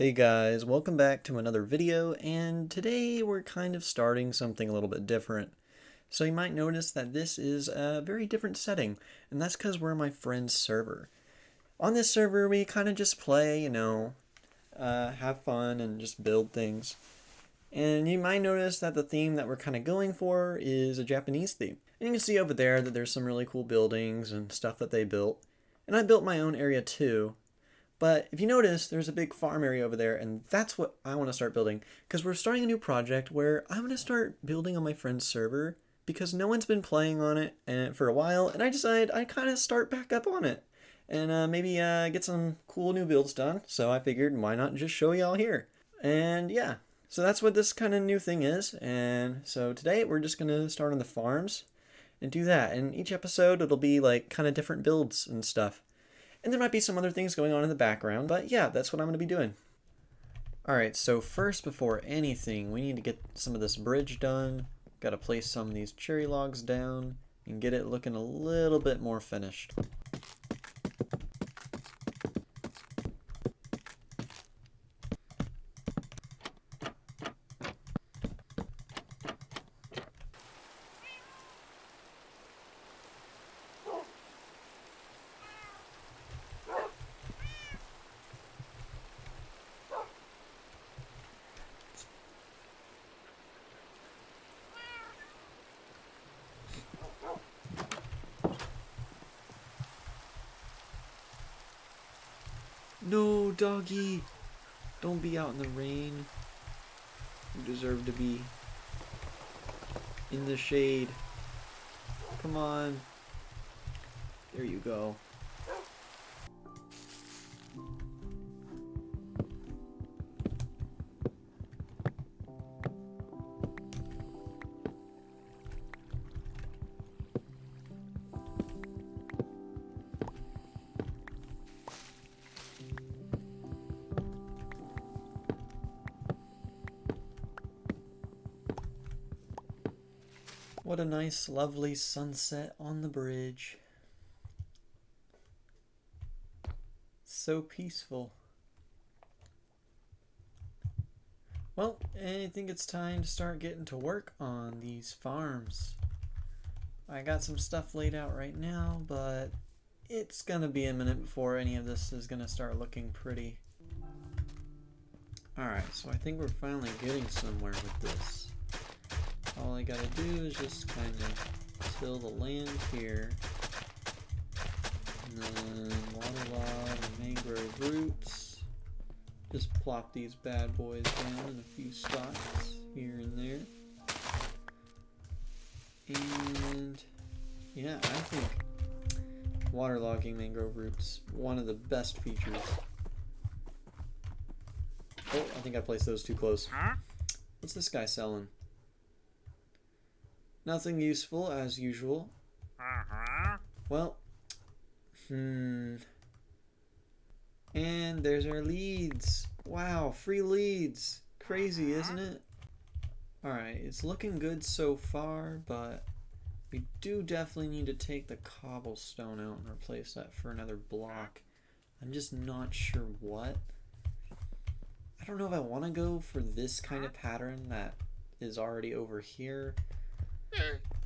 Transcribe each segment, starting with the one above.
Hey guys, welcome back to another video, and today we're kind of starting something a little bit different. So you might notice that this is a very different setting, and that's because we're on my friend's server. On this server, we kind of just play, have fun and just build things. And you might notice that the theme that we're kind of going for is a Japanese theme. And you can see over there that there's some really cool buildings and stuff that they built. And I built my own area too. But if you notice, there's a big farm area over there, and that's what I want to start building. Because we're starting a new project where I'm going to start building on my friend's server, because no one's been playing on it for a while, and I decided I'd kind of start back up on it. And maybe get some cool new builds done, so I figured why not just show y'all here. And yeah, so that's what this kind of new thing is, and so today we're just going to start on the farms and do that. And each episode it'll be like kind of different builds and stuff. And there might be some other things going on in the background, but yeah, that's what I'm going to be doing. Alright, so first before anything, we need to get some of this bridge done. Got to place some of these cherry logs down and get it looking a little bit more finished. No, doggy! Don't be out in the rain. You deserve to be in the shade. Come on. There you go. What a nice, lovely sunset on the bridge. So peaceful. Well, I think it's time to start getting to work on these farms. I got some stuff laid out right now, but it's gonna be a minute before any of this is gonna start looking pretty. Alright, so I think we're finally getting somewhere with this. All I gotta do is just kind of till the land here, and then waterlog and mangrove roots. Just plop these bad boys down in a few spots here and there. And yeah, I think waterlogging mangrove roots, one of the best features. Oh, I think I placed those too close. What's this guy selling? Nothing useful, as usual. Well, And there's our leads. Wow, free leads. Crazy, isn't it? Alright, it's looking good so far, but we do definitely need to take the cobblestone out and replace that for another block. I'm just not sure what. I don't know if I want to go for this kind of pattern that is already over here.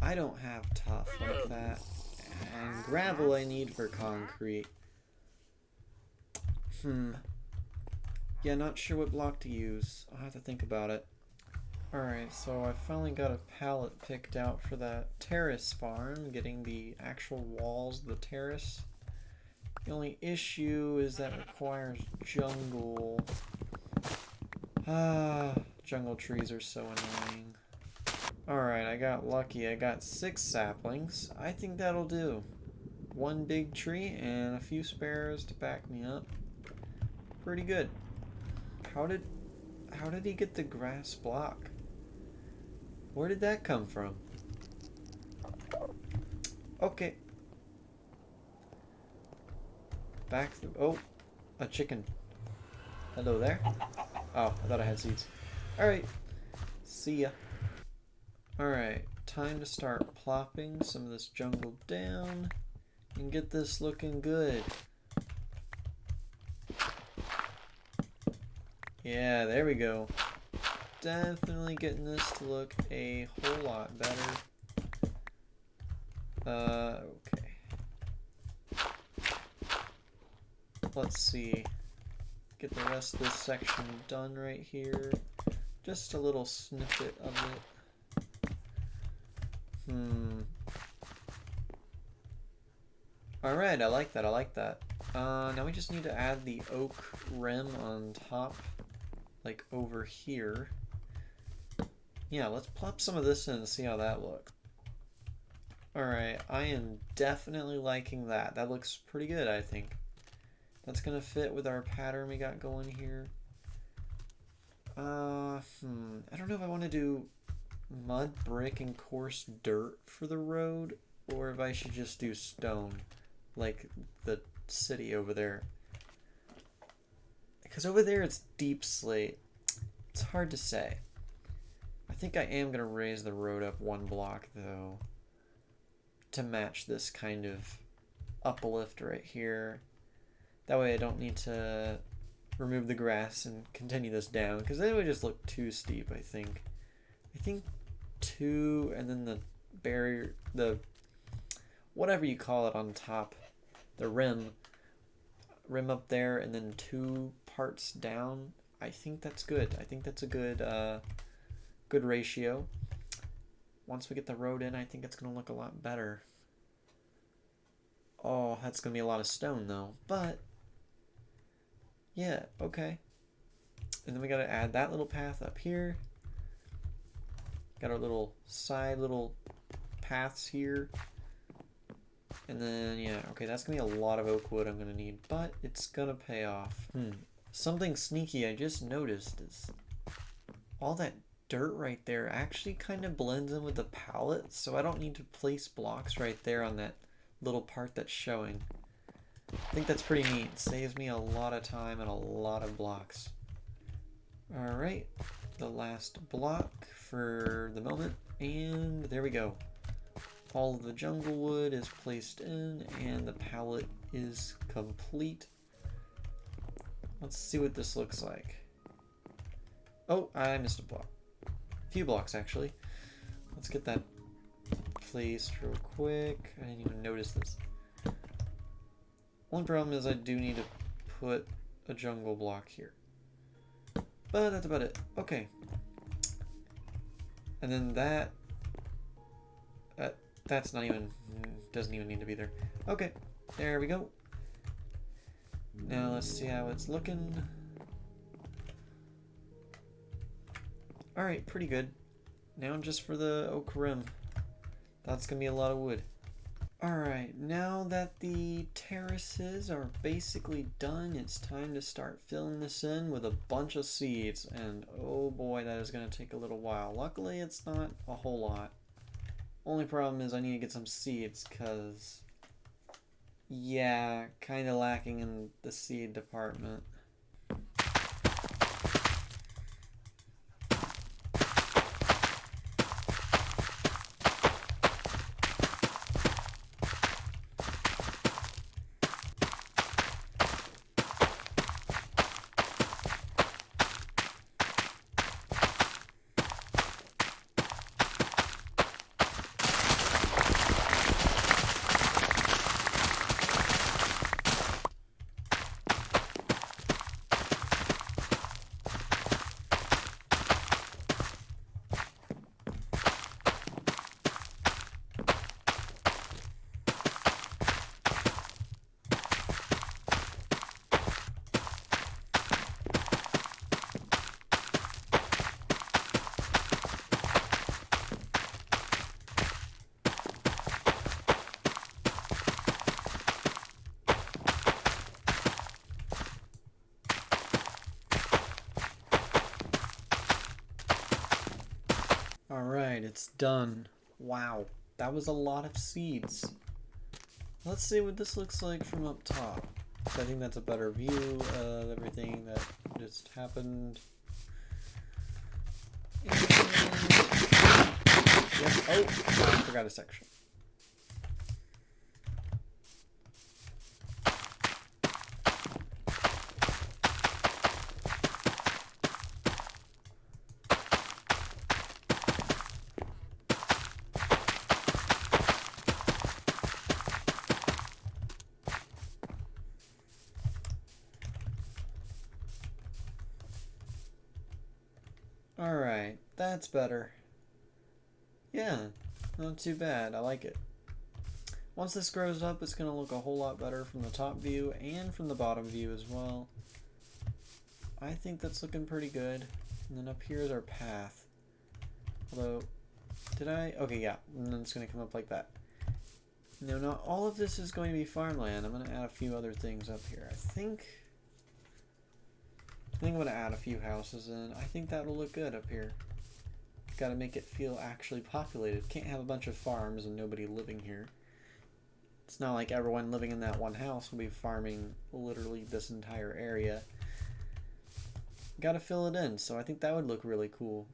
I don't have tough like that. And gravel I need for concrete. Yeah, not sure what block to use. I'll have to think about it. Alright, so I finally got a pallet picked out for that terrace farm, getting the actual walls of the terrace. The only issue is that it requires jungle. Jungle trees are so annoying. Alright, I got lucky. I got 6 saplings. I think that'll do. 1 big tree and a few spares to back me up. Pretty good. How did he get the grass block? Where did that come from? Okay. Back oh, a chicken. Hello there. Oh, I thought I had seeds. Alright. See ya. Alright, time to start plopping some of this jungle down and get this looking good. Yeah, there we go. Definitely getting this to look a whole lot better. Okay. Let's see. Get the rest of this section done right here. Just a little snippet of it. Alright, I like that, I like that. Now we just need to add the oak rim on top, like over here. Yeah, let's plop some of this in and see how that looks. Alright, I am definitely liking that. That looks pretty good, I think. That's gonna fit with our pattern we got going here. I don't know if I want to do mud, brick, and coarse dirt for the road, or if I should just do stone, like the city over there. Because over there it's deep slate. It's hard to say. I think I am going to raise the road up one block, though, to match this kind of uplift right here. That way I don't need to remove the grass and continue this down, because then it would just look too steep, I think. I think 2, and then the barrier, the whatever you call it on top, the rim up there, and then 2 parts down. I think that's good. I think that's a good good ratio. Once we get the road in, I think it's gonna look a lot better. Oh, that's gonna be a lot of stone though, but yeah, okay. And then we gotta add that little path up here. Got our little side little paths here. And then, yeah, okay, that's gonna be a lot of oak wood I'm gonna need, but it's gonna pay off. Something sneaky I just noticed is all that dirt right there actually kind of blends in with the palette, so I don't need to place blocks right there on that little part that's showing. I think that's pretty neat. It saves me a lot of time and a lot of blocks. Alright, the last block for the moment, and there we go. All of the jungle wood is placed in, and the palette is complete. Let's see what this looks like. Oh, I missed a block. A few blocks, actually. Let's get that placed real quick. I didn't even notice this. One problem is I do need to put a jungle block here. But that's about it. Okay. And then that's not even, doesn't even need to be there. Okay, there we go. Now let's see how it's looking. Alright, pretty good. Now just for the oak rim. That's gonna be a lot of wood. Alright, now that the terraces are basically done, it's time to start filling this in with a bunch of seeds. And oh boy, that is gonna take a little while. Luckily, it's not a whole lot. Only problem is I need to get some seeds, because yeah, kind of lacking in the seed department. Alright, it's done. Wow, that was a lot of seeds. Let's see what this looks like from up top. I think that's a better view of everything that just happened. And... yep. Oh, I forgot a section. Alright, that's better. Yeah, not too bad. I like it. Once this grows up, it's going to look a whole lot better from the top view and from the bottom view as well. I think that's looking pretty good. And then up here is our path. Although, did I? Okay, yeah. And then it's going to come up like that. No, not all of this is going to be farmland. I'm going to add a few other things up here. I think I'm going to add a few houses in. I think that'll look good up here. Got to make it feel actually populated. Can't have a bunch of farms and nobody living here. It's not like everyone living in that one house will be farming literally this entire area. Got to fill it in, so I think that would look really cool.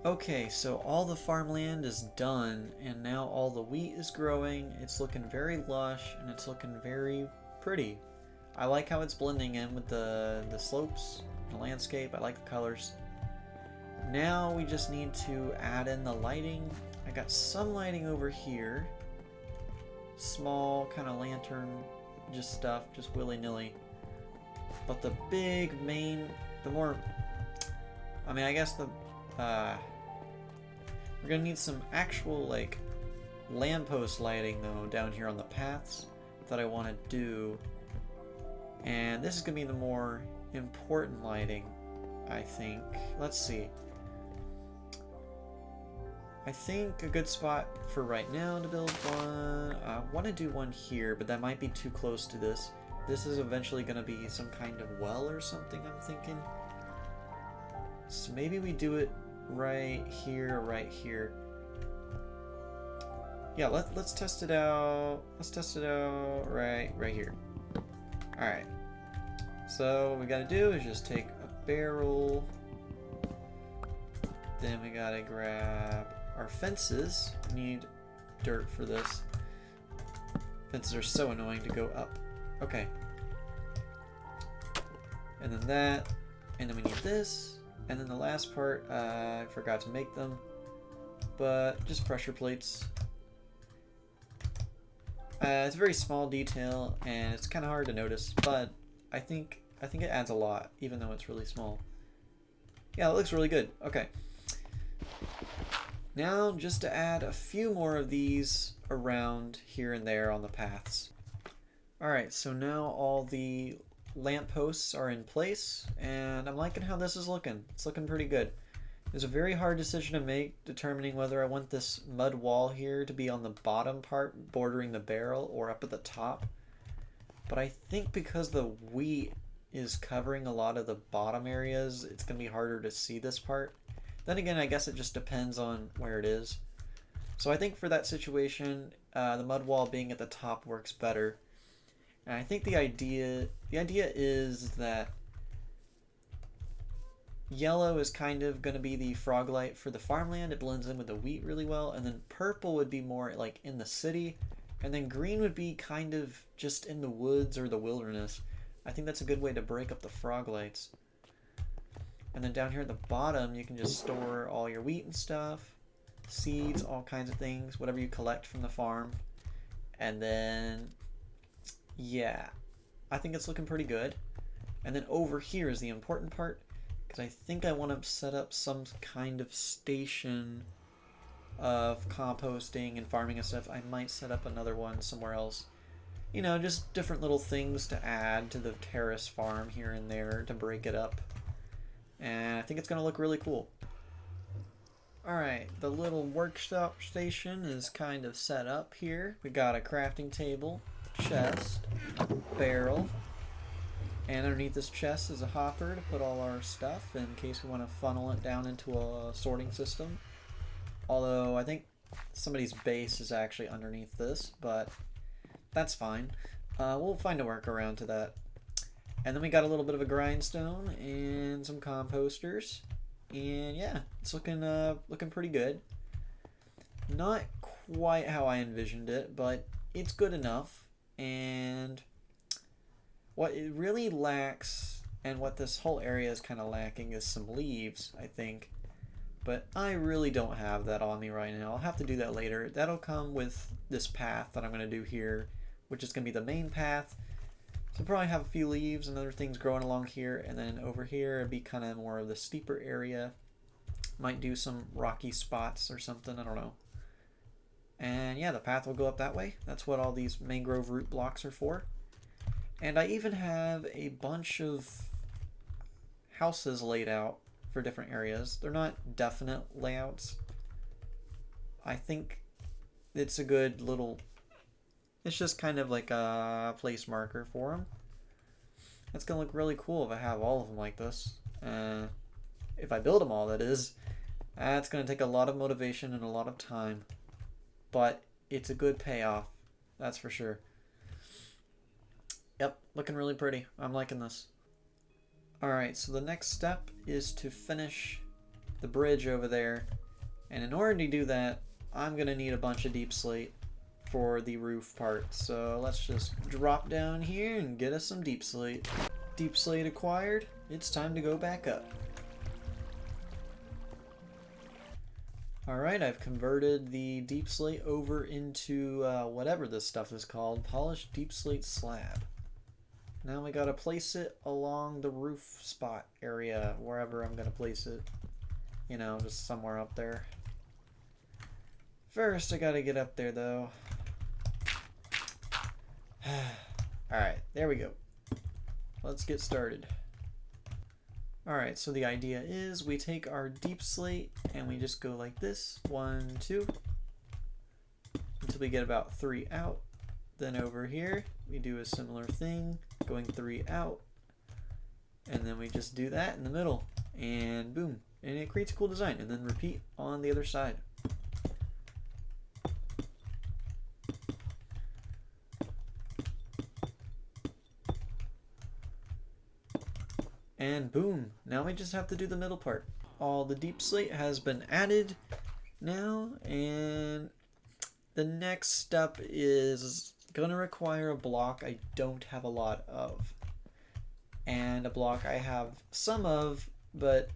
Okay, so all the farmland is done, and now all the wheat is growing. It's looking very lush, and it's looking very pretty. I like how it's blending in with the slopes, the landscape. I like the colors. Now we just need to add in the lighting. I got some lighting over here. Small kind of lantern, just stuff, just willy-nilly. But the big main, I guess we're gonna need some actual like lamppost lighting though down here on the paths that I want to do. And this is gonna be the more important lighting, I think. Let's see. I think a good spot for right now to build one, I want to do one here, but that might be too close to this. This is eventually going to be some kind of well or something, I'm thinking. So maybe we do it right here or right here. Yeah, let's test it out. Let's test it out right here. Alright. So what we got to do is just take a barrel. Then we got to grab our fences. We need dirt for this. Fences are so annoying to go up. Okay. And then that. And then we need this. And then the last part, I forgot to make them. But just pressure plates. It's a very small detail, and it's kind of hard to notice, but I think it adds a lot, even though it's really small. Yeah, it looks really good. Okay. Now, just to add a few more of these around here and there on the paths. Alright, so now all the lampposts are in place, and I'm liking how this is looking. It's looking pretty good. It was a very hard decision to make, determining whether I want this mud wall here to be on the bottom part, bordering the barrel, or up at the top. But I think because the wheat is covering a lot of the bottom areas, it's going to be harder to see this part. Then again, I guess it just depends on where it is. So I think for that situation, the mud wall being at the top works better. And I think the idea is that yellow is kind of going to be the frog light for the farmland. It blends in with the wheat really well. And then purple would be more like in the city. And then green would be kind of just in the woods or the wilderness. I think that's a good way to break up the frog lights. And then down here at the bottom, you can just store all your wheat and stuff, seeds, all kinds of things, whatever you collect from the farm. And then, yeah, I think it's looking pretty good. And then over here is the important part, because I think I want to set up some kind of station of composting and farming and stuff. I might set up another one somewhere else. You know, just different little things to add to the terrace farm here and there to break it up. And I think it's going to look really cool. Alright, the little workshop station is kind of set up here. We got a crafting table, chest, barrel, and underneath this chest is a hopper to put all our stuff in case we want to funnel it down into a sorting system. Although I think somebody's base is actually underneath this, but that's fine. We'll find a workaround to that. And then we got a little bit of a grindstone and some composters. And yeah, it's looking pretty good. Not quite how I envisioned it, but it's good enough. And what it really lacks, and what this whole area is kind of lacking, is some leaves, I think. But I really don't have that on me right now. I'll have to do that later. That'll come with this path that I'm going to do here, which is going to be the main path. So probably have a few leaves and other things growing along here, and then over here it'd be kind of more of the steeper area. Might do some rocky spots or something, I don't know. And yeah, the path will go up that way. That's what all these mangrove root blocks are for. And I even have a bunch of houses laid out for different areas. They're not definite layouts. I think it's a good little... It's just kind of like a place marker for them. That's going to look really cool if I have all of them like this. If I build them all, that is. That's going to take a lot of motivation and a lot of time. But it's a good payoff. That's for sure. Yep, looking really pretty. I'm liking this. Alright, so the next step is to finish the bridge over there. And in order to do that, I'm going to need a bunch of deep slate for the roof part. So let's just drop down here and get us some deep slate. Deep slate acquired. It's time to go back up. Alright, I've converted the deep slate over into whatever this stuff is called. Polished deep slate slab. Now we gotta place it along the roof spot area, wherever I'm gonna place it. You know, just somewhere up there. First, I gotta get up there though. Alright, there we go. Let's get started. Alright, so the idea is we take our deep slate and we just go like this. 1, 2. Until we get about 3 out. Then over here, we do a similar thing, going 3 out. And then we just do that in the middle. And boom. And it creates a cool design. And then repeat on the other side. And boom, now we just have to do the middle part. All the deep slate has been added now, and the next step is gonna require a block I don't have a lot of. And a block I have some of, but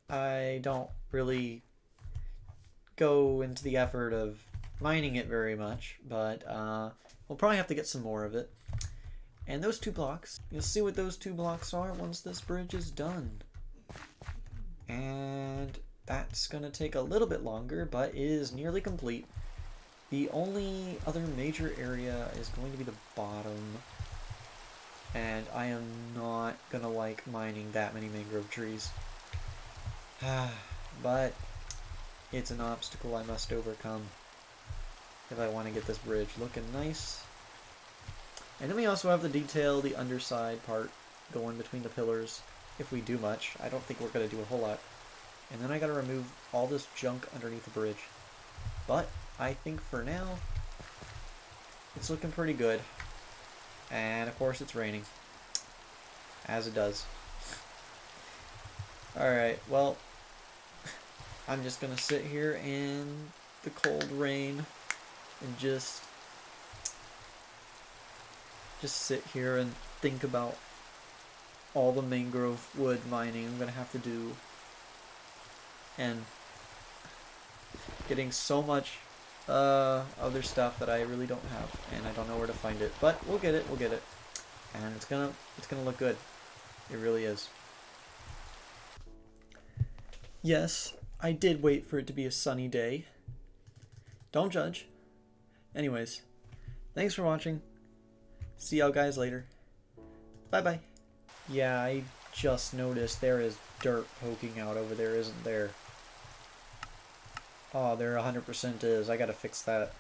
I don't really go into the effort of mining it very much, but we'll probably have to get some more of it. And those 2 blocks, you'll see what those 2 blocks are once this bridge is done. And that's gonna take a little bit longer, but it is nearly complete. The only other major area is going to be the bottom. And I am not gonna like mining that many mangrove trees. But it's an obstacle I must overcome if I want to get this bridge looking nice. And then we also have to detail the underside part going between the pillars, if we do much. I don't think we're going to do a whole lot. And then I got to remove all this junk underneath the bridge. But I think for now, it's looking pretty good. And of course it's raining. As it does. Alright, well, I'm just going to sit here in the cold rain and just sit here and think about all the mangrove wood mining I'm gonna have to do, and getting so much other stuff that I really don't have, and I don't know where to find it, but we'll get it, and it's gonna look good. It really is. Yes, I did wait for it to be a sunny day. Don't judge. Anyways, thanks for watching. See y'all guys later. Bye-bye. Yeah, I just noticed there is dirt poking out over there, isn't there? Oh, there 100% is. I gotta fix that.